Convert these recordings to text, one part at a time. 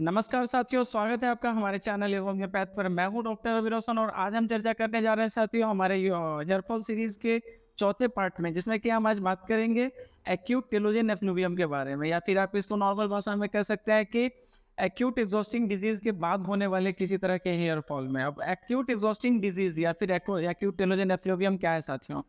नमस्कार साथियों, स्वागत है आपका हमारे चैनल एवं होम्योपैथ पर। मैं हूं डॉक्टर रवि रोशन और आज हम चर्चा करने जा रहे हैं साथियों हमारे हेयरफॉल सीरीज के चौथे पार्ट में, जिसमें कि हम आज बात करेंगे एक्यूट टेलोजन एफ्लूवियम के बारे में, या फिर आप इसको नॉर्मल भाषा में कह सकते हैं कि एक्यूट एग्जॉस्टिंग डिजीज के बाद होने वाले किसी तरह के हेयरफॉल में। अब एक्यूट एग्जॉस्टिंग डिजीज या फिर एक्यूट टेलोजन एफ्लूवियम क्या है साथियों?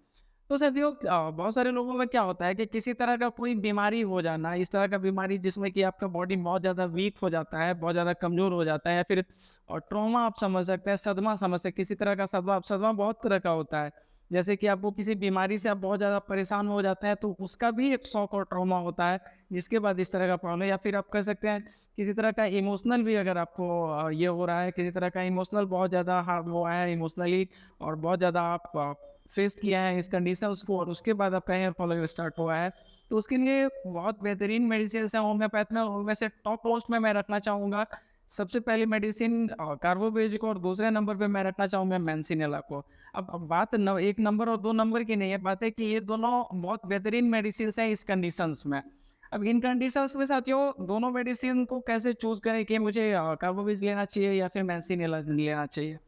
तो साथियों बहुत सारे लोगों में क्या होता है कि किसी तरह का कोई बीमारी हो जाना, इस तरह का बीमारी जिसमें कि आपका बॉडी बहुत ज़्यादा वीक हो जाता है, बहुत ज़्यादा कमज़ोर हो जाता है, या फिर और ट्रॉमा आप समझ सकते हैं, सदमा समझ सकते हैं, किसी तरह का सदमा। सदमा बहुत तरह का होता है, जैसे कि आपको किसी बीमारी से आप बहुत ज़्यादा परेशान हो जाते हैं, तो उसका भी एक शॉक और ट्रॉमा होता है, जिसके बाद इस तरह का प्रॉब्लम। या फिर आप कह सकते हैं किसी तरह का इमोशनल भी अगर आपको ये हो रहा है, किसी तरह का इमोशनल बहुत ज़्यादा हार्ड हुआ है इमोशनली, और बहुत ज़्यादा आप फेस किया है इस कंडीशंस को, और उसके बाद आपका हेयर फॉल अगर स्टार्ट हुआ है, तो उसके लिए बहुत बेहतरीन मेडिसिन है होम्योपैथ में, उनमें से टॉप मोस्ट में मैं रखना चाहूँगा सबसे पहली मेडिसिन कार्बोवेज को, और दूसरे नंबर पे मैं रखना चाहूँगा मैंसिनेला को। अब बात एक नंबर और दो नंबर की नहीं है, बात है कि ये दोनों बहुत बेहतरीन मेडिसिन हैं इस कंडीशंस में। अब इन कंडीशंस में साथियों दोनों मेडिसिन को कैसे चूज करें कि मुझे कार्बोवेज लेना चाहिए या फिर मैंसिनेला लेना चाहिए?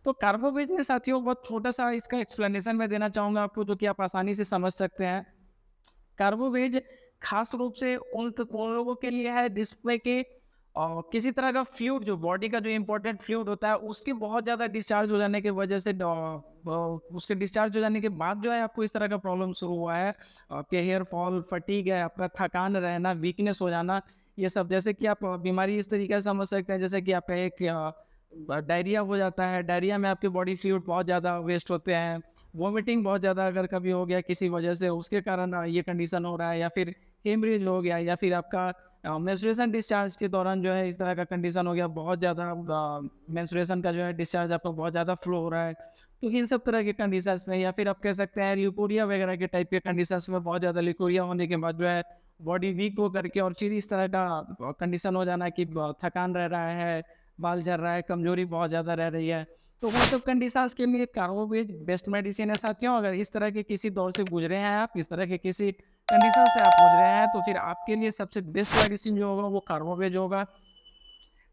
तो कार्बोवेज में साथियों बहुत छोटा-सा इसका एक्सप्लेनेशन मैं देना चाहूँगा आपको, जो कि आप आसानी से समझ सकते हैं। कार्बोवेज खास रूप से उन लोगों के लिए है जिसमें कि किसी तरह का फ्लूइड, जो बॉडी का जो इम्पोर्टेंट फ्लूइड होता है, उसके बहुत ज़्यादा डिस्चार्ज हो जाने की वजह से उसके डिस्चार्ज हो जाने के बाद जो है आपको इस तरह का प्रॉब्लम शुरू हुआ है, आपके हेयर फॉल, फटीग है, आपका थकान रहना, वीकनेस हो जाना, ये सब। जैसे कि आप बीमारी इस तरीके से समझ सकते हैं, जैसे कि आपका एक डायरिया हो जाता है, डायरिया में आपके बॉडी फ्लूइड बहुत ज़्यादा वेस्ट होते हैं, वॉमिटिंग बहुत ज़्यादा अगर कभी हो गया किसी वजह से, उसके कारण ये कंडीशन हो रहा है, या फिर हेमरेज हो गया, या फिर आपका मेंस्ट्रुएशन डिस्चार्ज के दौरान जो है इस तरह का कंडीशन हो गया, बहुत ज़्यादा मेंस्ट्रुएशन का जो है डिस्चार्ज आपका बहुत ज़्यादा फ्लो हो रहा है। तो इन सब तरह के कंडीशंस में, या फिर आप कह सकते हैं ल्यूकोरिया वगैरह के टाइप के कंडीशंस में, बहुत ज़्यादा ल्यूकोरिया होने के बाद जो है बॉडी वीक हो करके, और फिर इस तरह का कंडीशन हो जाना कि थकान रह रहा है, बाल झड़ रहा है, कमजोरी बहुत ज़्यादा रह रही है। तो वो सब कंडीशंस के लिए कार्बोवेज बेस्ट मेडिसिन है साथियों। अगर इस तरह के किसी दौर से गुजरे हैं आप, इस तरह के किसी कंडीशन से आप गुजरे हैं, तो फिर आपके लिए सबसे बेस्ट मेडिसिन जो होगा वो कार्बोवेज होगा।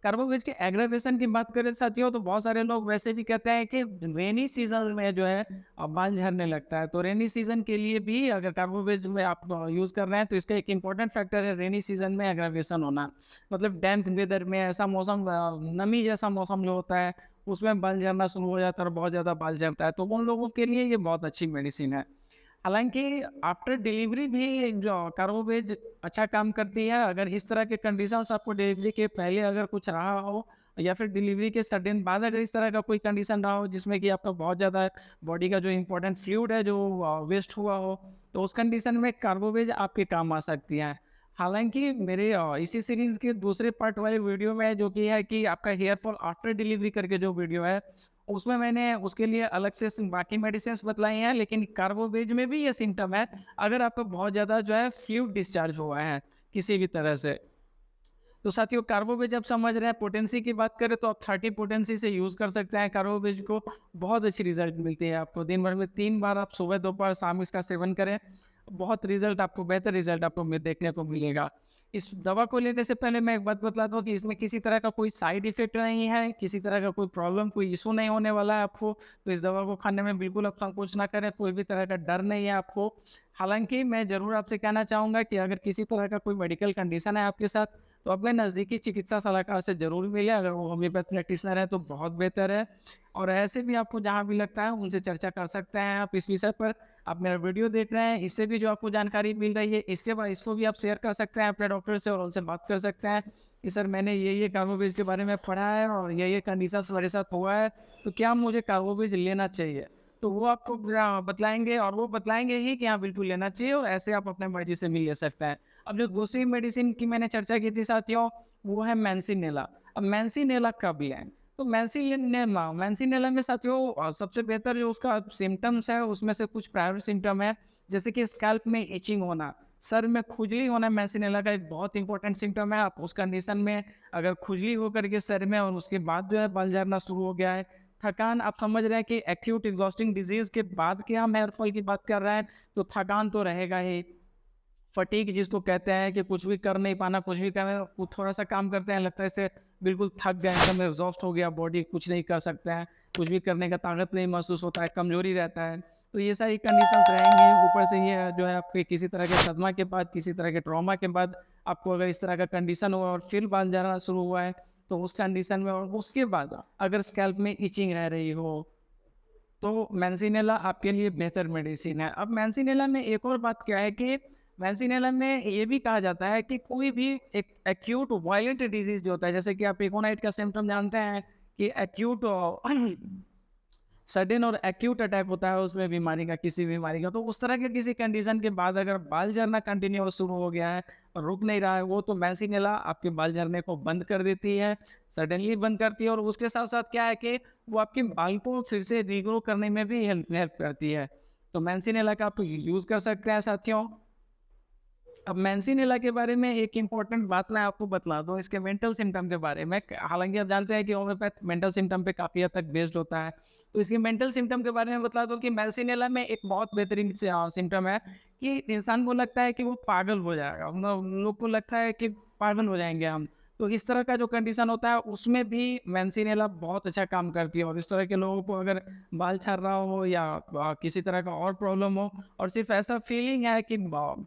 कार्बोवेज के एग्रावेशन की बात करें साथियों, तो बहुत सारे लोग वैसे भी कहते हैं कि रेनी सीजन में जो है बाल झड़ने लगता है, तो रेनी सीजन के लिए भी अगर कार्बोवेज में आप यूज कर रहे हैं, तो इसका एक इंपॉर्टेंट फैक्टर है रेनी सीजन में एग्रावेशन होना। मतलब डैम्प वेदर में, ऐसा मौसम नमी जैसा मौसम जो होता है, उसमें बाल झड़ना शुरू हो जाता है और बहुत ज़्यादा बाल झड़ता है, तो उन लोगों के लिए ये बहुत अच्छी मेडिसिन है। हालाँकि आफ्टर डिलीवरी भी जो कार्बोवेज अच्छा काम करती है, अगर इस तरह के कंडीशंस आपको डिलीवरी के पहले अगर कुछ रहा हो, या फिर डिलीवरी के सडन बाद अगर इस तरह का कोई कंडीशन रहा हो, जिसमें कि आपका बहुत ज़्यादा बॉडी का जो इम्पोर्टेंट फ्लूइड है जो वेस्ट हुआ हो, तो उस कंडीशन में कार्बोवेज आपके काम आ सकती है। हालाँकि मेरे इसी सीरीज़ के दूसरे पार्ट वाले वीडियो में, जो कि है कि आपका हेयर फॉल आफ्टर डिलीवरी करके जो वीडियो है, उसमें मैंने उसके लिए अलग से बाकी मेडिसिन्स बतलाई हैं, लेकिन कार्बोवेज में भी ये सिम्पटम है। अगर आपको बहुत ज़्यादा जो है फ्लूइड डिस्चार्ज हुआ है किसी भी तरह से, तो साथियों कार्बोवेज आप समझ रहे हैं। पोटेंसी की बात करें तो आप 30 पोटेंसी से यूज़ कर सकते हैं कार्बोवेज को, बहुत अच्छी रिजल्ट मिलती है आपको। दिन भर में 3 बार आप सुबह, दोपहर, शाम इसका सेवन करें, बहुत रिजल्ट आपको, बेहतर रिजल्ट आपको देखने को मिलेगा। इस दवा को लेने से पहले मैं एक बात बतला दूँ कि इसमें किसी तरह का कोई साइड इफ़ेक्ट नहीं है, किसी तरह का कोई प्रॉब्लम, कोई इश्यू नहीं होने वाला है आपको। तो इस दवा को खाने में बिल्कुल आप संकोच ना करें, कोई भी तरह का डर नहीं है आपको। हालाँकि मैं ज़रूर आपसे कहना चाहूँगा कि अगर किसी तरह का कोई मेडिकल कंडीशन है आपके साथ, तो अपने नज़दीकी चिकित्सा सलाहकार से ज़रूर मिलें। अगर वो होम्योपैथ प्रैक्टिशनर है तो बहुत बेहतर है, और ऐसे भी आपको जहाँ भी लगता है उनसे चर्चा कर सकते हैं आप इस विषय पर। आप मेरा वीडियो देख रहे हैं, इससे भी जो आपको जानकारी मिल रही है, इसको भी आप शेयर कर सकते हैं अपने डॉक्टर से, और उनसे बात कर सकते हैं कि सर मैंने ये कार्बोवेज के बारे में पढ़ा है, और ये कंडीशंस मेरे साथ हुआ है, तो क्या मुझे कार्बोवेज लेना चाहिए? तो वो आपको बतलाएँगे, और वो बतलाएँगे ही कि हाँ, बिल्कुल लेना चाहिए, और ऐसे आप अपने मर्ज़ी से भी ले सकते हैं। अब जो दूसरी मेडिसिन की मैंने चर्चा की थी साथियों, वो है मैंसिनेला। अब मैंसिनेला कब लें? तो मैंसिनेला में साथियों सबसे बेहतर जो उसका सिम्पटम्स है, उसमें से कुछ प्राइमरी सिम्पटम है, जैसे कि स्कैल्प में इचिंग होना, सर में खुजली होना, मैंसिनेला का एक बहुत इंपॉर्टेंट सिम्पटम है। आप उस कंडीशन में अगर खुजली हो करके सर में, और उसके बाद जो है बाल झड़ना शुरू हो गया है, थकान, आप समझ रहे हैं कि एक्यूट एग्जॉस्टिंग डिजीज़ के बाद के हम हेयर फॉल की बात कर रहे हैं, तो थकान तो रहेगा ही। फटीग जिसको कहते हैं कि कुछ भी कर नहीं पाना, कुछ भी करना, वो थोड़ा-सा काम करते हैं, लगता है जैसे बिल्कुल थक गए, एकदम एग्ज़ॉस्ट हो गया बॉडी, कुछ नहीं कर सकते हैं, कुछ भी करने का ताकत नहीं महसूस होता है, कमज़ोरी रहता है। तो ये सारी कंडीशंस रहेंगी, ऊपर से ये जो है आपके किसी तरह के सदमा के बाद, किसी तरह के ट्रॉमा के बाद आपको अगर इस तरह का कंडीशन हुआ और फिर बाल झड़ना शुरू हुआ है, तो उस कंडीशन में और उसके बाद अगर स्कैल्प में इचिंग रह रही हो, तो मैंसिनेला आपके लिए बेहतर मेडिसिन है। अब मैंसिनेला में एक और बात क्या है कि मैंसिनेला में ये भी कहा जाता है कि कोई भी एक एक्यूट वायलेंट डिजीज़ जो होता है, जैसे कि आप पिकोनाइट का सिम्पटम जानते हैं कि एक्यूट सडन और एक्यूट अटैक होता है उसमें बीमारी का, किसी बीमारी का, तो उस तरह के किसी कंडीशन के बाद अगर बाल झड़ना कंटिन्यू शुरू हो गया है और रुक नहीं रहा है वो, तो मैंसिनेला आपके बाल झड़ने को बंद कर देती है, सडनली बंद करती है, और उसके साथ साथ क्या है कि वो आपके बाल को फिर से रीग्रो करने में भी हेल्प हेल्प करती है। तो मैंसिनेला का आप यूज़ कर सकते हैं साथियों। अब मैंसिनेला के बारे में एक इम्पोर्टेंट बात मैं आपको बतला दूँ इसके मेंटल सिम्पटम के बारे में। हालाँकि आप जानते हैं कि होम्योपैथ मेंटल सिम्पटम पे काफ़ी हद तक बेस्ड होता है। तो इसके मेंटल सिम्पटम के बारे में बतला दूँ कि मैंसिनेला में एक बहुत बेहतरीन सिम्पटम है कि इंसान को लगता है कि वो पागल हो जाएगा। उन लोग को लगता है कि पागल हो जाएँगे हम। तो इस तरह का जो कंडीशन होता है उसमें भी मैंसिनेला बहुत अच्छा काम करती है, और इस तरह के लोगों को अगर बाल झड़ रहा हो या किसी तरह का और प्रॉब्लम हो और सिर्फ़ ऐसा फीलिंग है कि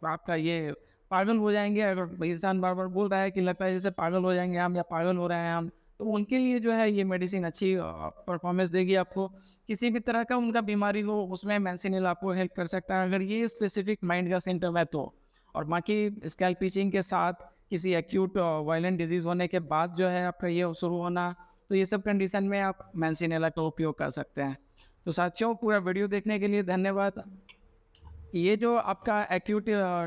आपका ये पागल हो जाएँगे, अगर इंसान बार-बार बोल रहा है कि लगता है जैसे पागल हो जाएँगे हम या पागल हो रहे हैं हम, तो उनके लिए जो है ये मेडिसिन अच्छी परफ़ॉर्मेंस देगी आपको। किसी भी तरह का उनका बीमारी हो उसमें मैंसिनेला आपको हेल्प कर सकता है अगर ये स्पेसिफ़िक माइंड का सिम्पटम है तो। और बाकी स्कैल्प इचिंग के साथ किसी एक्यूट वायलेंट डिज़ीज़ होने के बाद जो है आपका ये शुरू होना, तो ये सब कंडीशन में आप मैंसिनेला का उपयोग कर सकते हैं। तो साथियों, पूरा वीडियो देखने के लिए धन्यवाद। ये जो आपका एक्यूट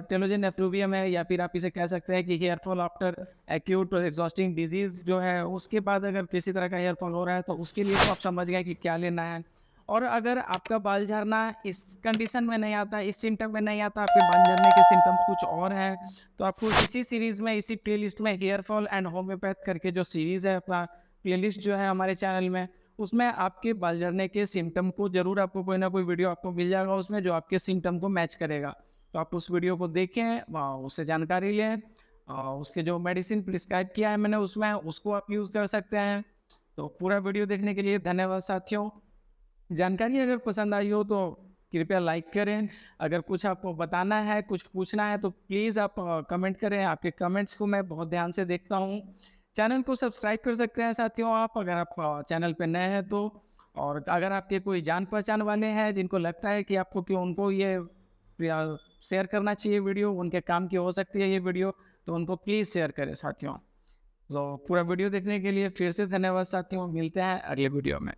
टेलोजन एफ्लूवियम है, या फिर आप इसे कह सकते हैं कि hair fall after acute exhausting disease जो है, उसके बाद अगर किसी तरह का हेयर फॉल हो रहा है तो उसके लिए तो आप समझ गए कि क्या लेना है। और अगर आपका बाल झड़ना इस कंडीशन में नहीं आता, इस सिम्पटम में नहीं आता, आपके बाल झड़ने के सिम्पटम्स कुछ और हैं, तो आपको इसी सीरीज़ में, इसी प्लेलिस्ट में हेयर फॉल एंड होम्योपैथ करके जो सीरीज़ है, अपना प्लेलिस्ट जो है हमारे चैनल में, उसमें आपके बाल झड़ने के सिम्पटम को ज़रूर आपको कोई ना कोई वीडियो आपको मिल जाएगा उसमें जो आपके सिम्पटम को मैच करेगा। तो आप उस वीडियो को देखें, उससे जानकारी लें, उसके जो मेडिसिन प्रिस्क्राइब किया है मैंने उसमें, उसको आप यूज़ कर सकते हैं। तो पूरा वीडियो देखने के लिए धन्यवाद साथियों। जानकारी अगर पसंद आई हो तो कृपया लाइक करें। अगर कुछ आपको बताना है, कुछ पूछना है तो प्लीज़ आप कमेंट करें। आपके कमेंट्स को मैं बहुत ध्यान से देखता हूँ। चैनल को सब्सक्राइब कर सकते हैं साथियों आप, अगर आप चैनल पे नए हैं तो। और अगर आपके कोई जान-पहचान वाले हैं जिनको लगता है कि आपको कि उनको ये शेयर करना चाहिए वीडियो, उनके काम की हो सकती है ये वीडियो, तो उनको प्लीज़ शेयर करें साथियों। तो पूरा वीडियो देखने के लिए फिर से धन्यवाद साथियों। मिलते हैं अगले वीडियो में।